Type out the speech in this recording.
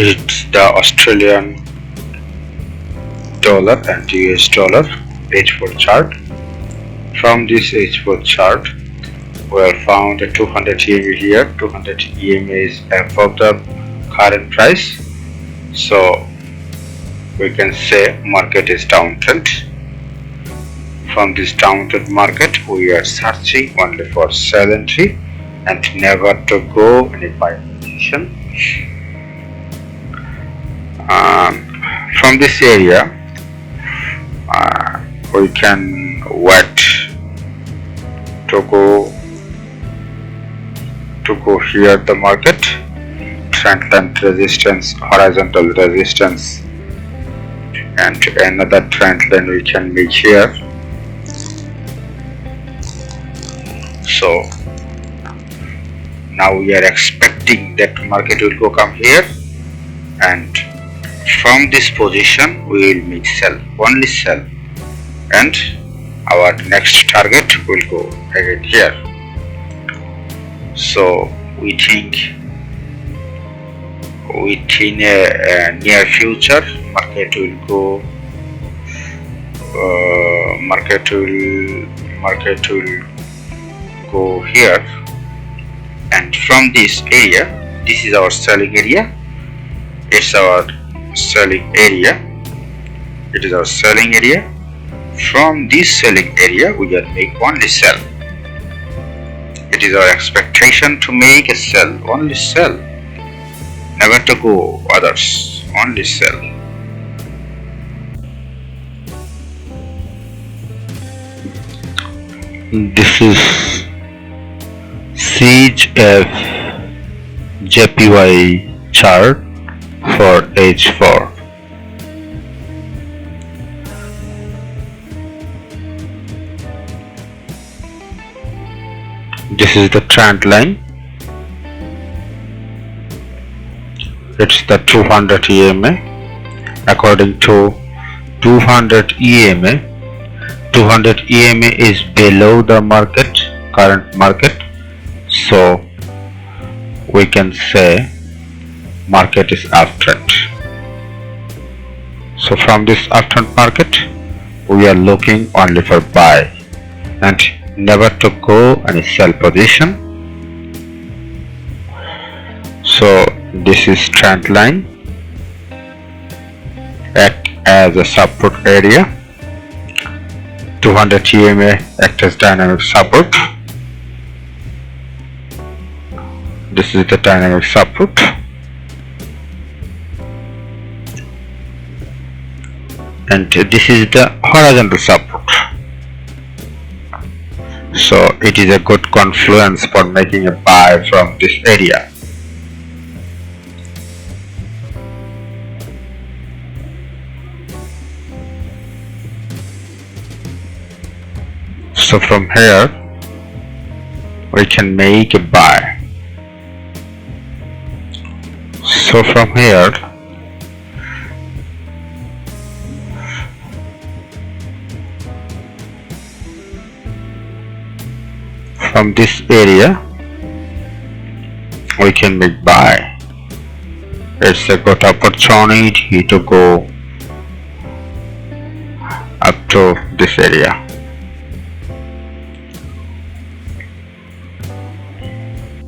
It's the Australian dollar and US dollar H4 chart. From this H4 chart, we have found a 200 EMA here. 200 EMA is above the current price, so we can say market is downtrend. From this downtrend market, we are searching only for sell entry and never to go any buy position. From this area, we can wait to go here the market, trend line resistance, horizontal resistance, and another trend line we can make here. So now we are expecting that market will go come here, and from this position we will make sell, only sell, and our next target will go again here. So we think within a near future market will go go here, and from this area, this is our selling area. It's our selling area. It is our selling area. From this selling area, we can make only sell. It is our expectation to make a sell, only sell, never to go others, only sell. This is CHF JPY chart for H4. This is the trend line. It's the 200 EMA. According to 200 EMA, 200 EMA is below the market, current market. So we can say market is uptrend. So from this uptrend market, we are looking only for buy and never to go any sell position. So this is trend line, act as a support area. 200 EMA act as dynamic support. This is the dynamic support. And this is the horizontal support. So it is a good confluence for making a buy from this area. So from here we can make a buy. So from here from this area we can make buy. It's a good opportunity to go up to this area.